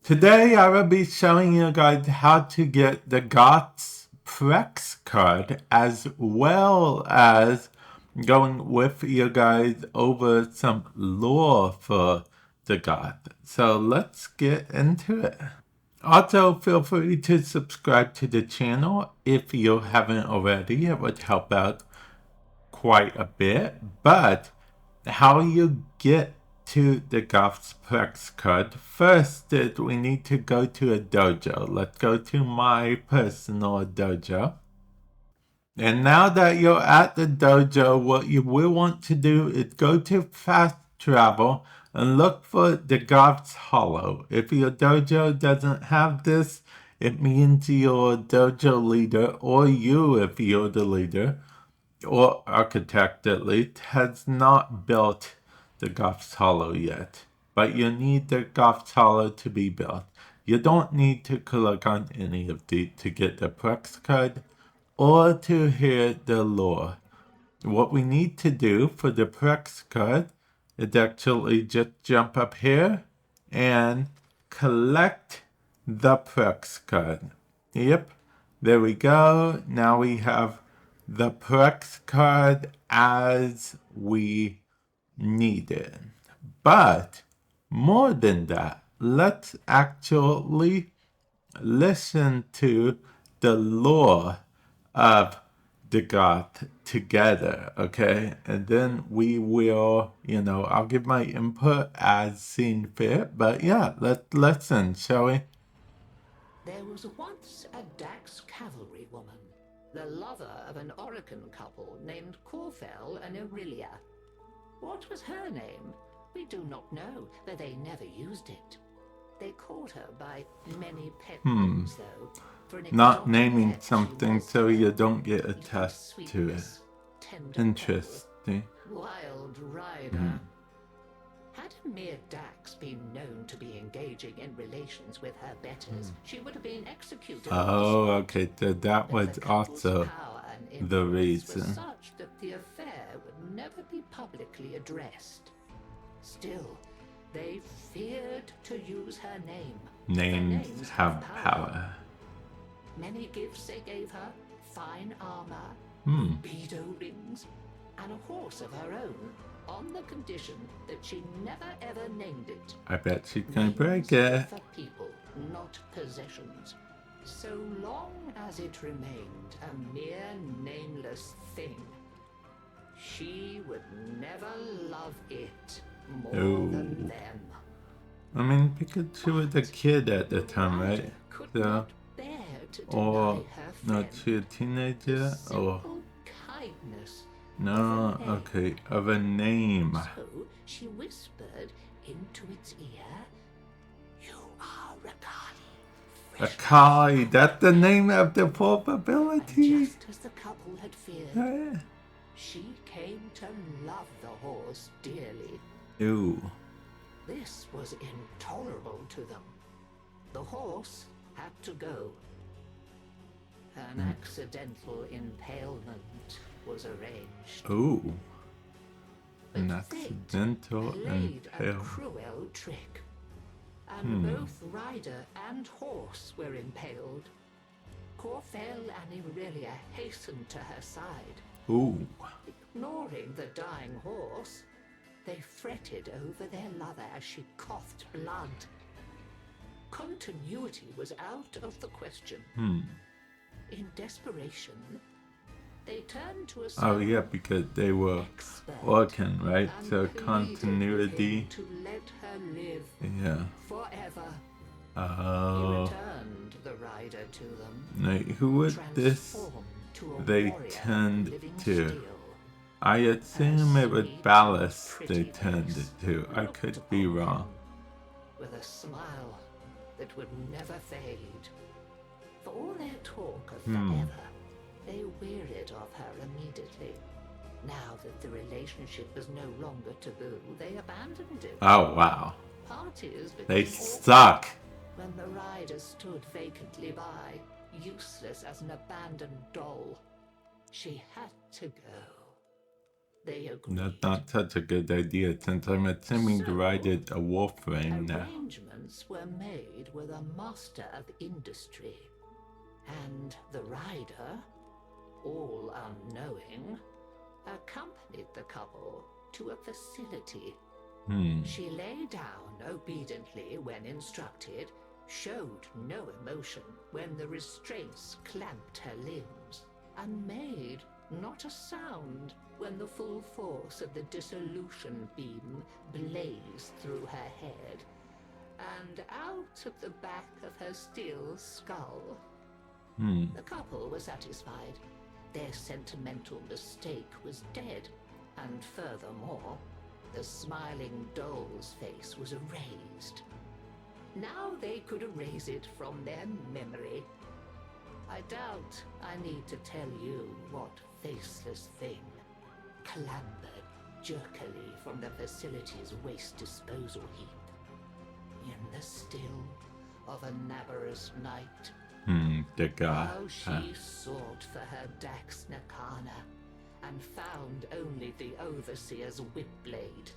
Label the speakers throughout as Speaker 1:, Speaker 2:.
Speaker 1: Today I will be showing you guys how to get the Dagath's Prex card, as well as going with you guys over some lore for the Dagath. So let's get into it. Also, feel free to subscribe to the channel if you haven't already. It would help out quite a bit. But how you get to the Dagath's Prex card, first is we need to go to a dojo. Let's go to my personal dojo. And now that you're at the dojo, what you will want to do is go to fast travel and look for the Dagath's Hollow. If your dojo doesn't have this, it means your dojo leader, or you if you're the leader, or architect at least, has not built the Dagath's Hollow yet. But you need the Dagath's Hollow to be built. You don't need to click on any of these to get the Prex card or to hear the lore. What we need to do for the Prex card is actually just jump up here and collect the Prex card. Yep, there we go. Now we have the Prex card as we need it. But more than that, let's actually listen to the lore of Dagath together, okay? And then we will, I'll give my input as seen fit. But yeah, let's listen, shall we?
Speaker 2: There was once a Dax cavalry woman, the lover of an Orokin couple named Corfel and Aurelia. What was her name? We do not know, though they never used it. They called her by many pet names, though. For an
Speaker 1: Not
Speaker 2: exotic
Speaker 1: naming
Speaker 2: pet,
Speaker 1: something
Speaker 2: she was
Speaker 1: so you
Speaker 2: fair,
Speaker 1: don't get
Speaker 2: with
Speaker 1: attached to it.
Speaker 2: sweetness, tender
Speaker 1: Interesting.
Speaker 2: purple, wild rider. Had a mere Dax been known to be engaging in relations with her betters, she would have been executed.
Speaker 1: Oh, okay, so that
Speaker 2: But
Speaker 1: was
Speaker 2: the couple's
Speaker 1: also
Speaker 2: power and
Speaker 1: the
Speaker 2: influence
Speaker 1: reason.
Speaker 2: was such that the affair would never be publicly addressed. Still, they feared to use her name.
Speaker 1: Names have power.
Speaker 2: Many gifts they gave her: fine armor, beedo rings, and a horse of her own, on the condition that she never ever named it.
Speaker 1: I bet she's gonna break it.
Speaker 2: For people, not possessions. So long as it remained a mere nameless thing, she would never love it more than them.
Speaker 1: I mean, because she was a kid at the time, right? So, or not she a teenager? Or
Speaker 2: kindness.
Speaker 1: no, okay, of a name.
Speaker 2: So she whispered into its ear, "You are Rakali."
Speaker 1: Akali, that's the name of the fourth ability.
Speaker 2: Just as the couple had feared, she came to love the horse dearly.
Speaker 1: Ooh.
Speaker 2: This was intolerable to them. The horse had to go. An accidental impalement was arranged.
Speaker 1: Ooh.
Speaker 2: But
Speaker 1: An accidental
Speaker 2: fate played a
Speaker 1: impale.
Speaker 2: cruel trick, and both rider and horse were impaled. Corfel and Aurelia hastened to her side.
Speaker 1: Ooh.
Speaker 2: Ignoring the dying horse, they fretted over their lover as she coughed blood. Continuity was out of the question. In desperation, they turned to a
Speaker 1: Oh yeah, because they were working, right? So continuity.
Speaker 2: to let her live
Speaker 1: Yeah.
Speaker 2: forever. He
Speaker 1: Oh.
Speaker 2: returned the rider to them,
Speaker 1: Like, who would this
Speaker 2: transformed to a
Speaker 1: they
Speaker 2: warrior
Speaker 1: turned
Speaker 2: living
Speaker 1: to?
Speaker 2: steel.
Speaker 1: I assume it was Ballast they turned it to. I could be wrong.
Speaker 2: With a smile that would never fade. For all their talk of forever, they wearied of her immediately. Now that the relationship was no longer taboo, they abandoned it.
Speaker 1: Oh wow.
Speaker 2: Parties
Speaker 1: They
Speaker 2: became awkward
Speaker 1: suck.
Speaker 2: when the rider stood vacantly by, useless as an abandoned doll. She had to go. They agreed.
Speaker 1: That's not such a good idea, since I'm assuming the ride is a Warframe now.
Speaker 2: Arrangements were made with a master of industry, and the rider, all unknowing, accompanied the couple to a facility. She lay down obediently when instructed, showed no emotion when the restraints clamped her limbs, and made not a sound when the full force of the dissolution beam blazed through her head and out of the back of her steel skull. The couple were satisfied. Their sentimental mistake was dead, and furthermore, the smiling doll's face was erased. Now they could erase it from their memory. I doubt I need to tell you what faceless thing clambered jerkily from the facility's waste disposal heap in the still of a Nabarus night.
Speaker 1: Dagath.
Speaker 2: How she sought for her Dax Nakana and found only the overseer's whip-blade.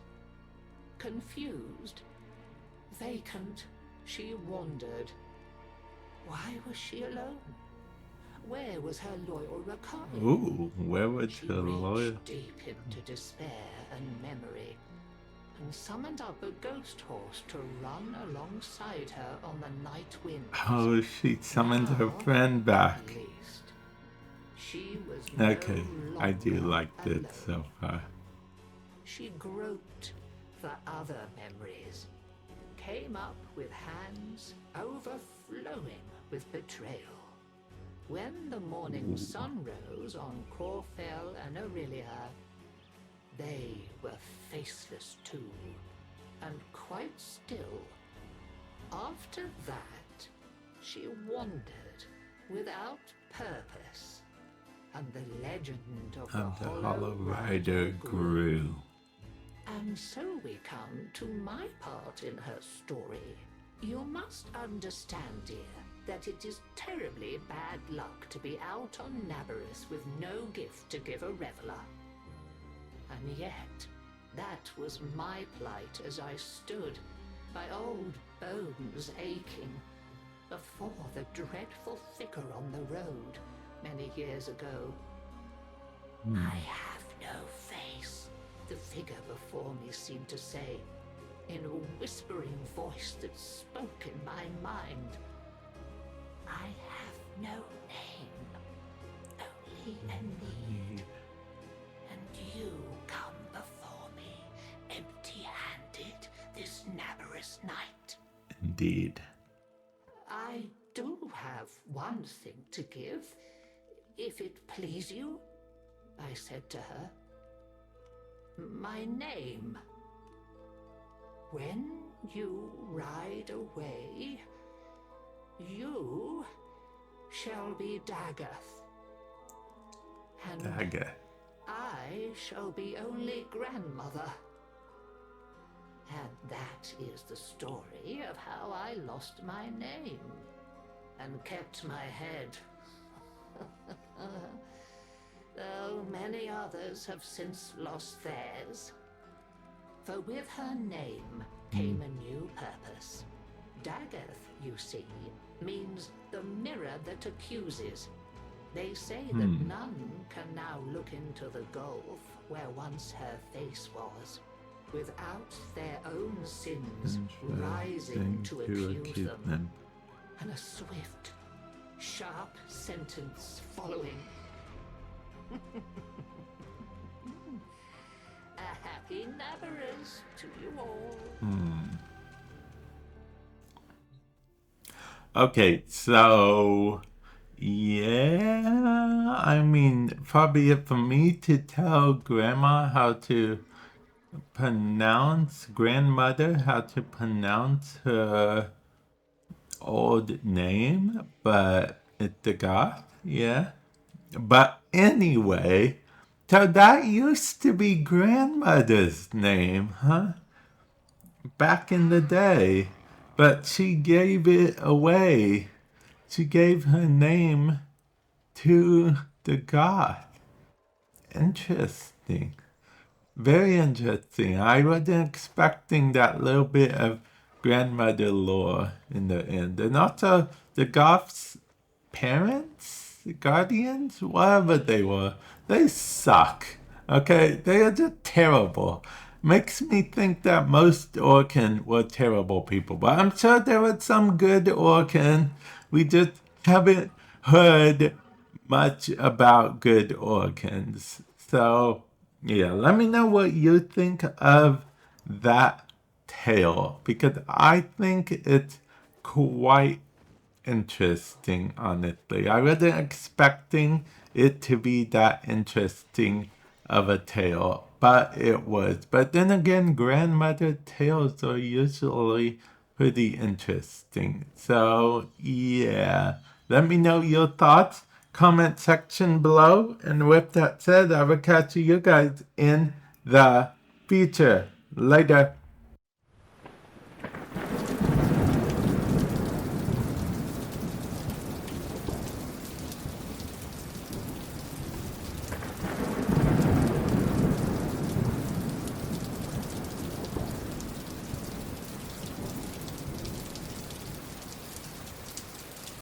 Speaker 2: Confused, vacant, she wandered. Why was she alone? Where was her loyal Rakari?
Speaker 1: Ooh, where was
Speaker 2: She
Speaker 1: the lawyer?
Speaker 2: reached deep into despair and memory, and summoned up a ghost horse to run alongside her on the night wind.
Speaker 1: Oh, she summoned her friend back.
Speaker 2: At least, she was
Speaker 1: Okay,
Speaker 2: no
Speaker 1: I do
Speaker 2: longer
Speaker 1: like it
Speaker 2: alone.
Speaker 1: so far.
Speaker 2: She groped for other memories, came up with hands overflowing with betrayal. When the morning sun rose on Corfell and Aurelia, they were faceless too, and quite still. After that, she wandered without purpose, and the legend of
Speaker 1: And
Speaker 2: the
Speaker 1: the Hollow Rider grew.
Speaker 2: And so we come to my part in her story. You must understand, dear, that it is terribly bad luck to be out on Nabarus with no gift to give a reveler. And yet, that was my plight as I stood, my old bones aching, before the dreadful figure on the road many years ago. I have no face, the figure before me seemed to say, in a whispering voice that spoke in my mind. I have no name, only a need, and you come before me empty-handed this Nabarus night.
Speaker 1: Indeed.
Speaker 2: I do have one thing to give, if it please you, I said to her. My name. When you ride away, you shall be Dagath. And
Speaker 1: Dagger.
Speaker 2: I shall be only grandmother. And that is the story of how I lost my name and kept my head. Though many others have since lost theirs. For with her name came a new purpose. Dagath, you see, means the mirror that accuses. They say that none can now look into the gulf where once her face was, without their own sins rising to accuse them. And a swift, sharp sentence following. A happy Nabarus to you all.
Speaker 1: Okay, so yeah, I mean, probably it for me to tell grandmother how to pronounce her old name, but it's the goth, yeah. But anyway, so that used to be grandmother's name, huh? Back in the day. But she gave it away. She gave her name to the goth. Interesting. Very interesting. I wasn't expecting that little bit of grandmother lore in the end. And also, the Goths' parents, guardians, whatever they were, they suck. Okay? They are just terrible. Makes me think that most Orcan were terrible people. But I'm sure there was some good Orcan. We just haven't heard much about good Orcans. So, yeah, let me know what you think of that tale because I think it's quite interesting, honestly. I wasn't expecting it to be that interesting of a tale, but it was. But then again, grandmother tales are usually pretty interesting. So, yeah, let me know your thoughts. Comment section below. And with that said, I will catch you guys in the future. Later.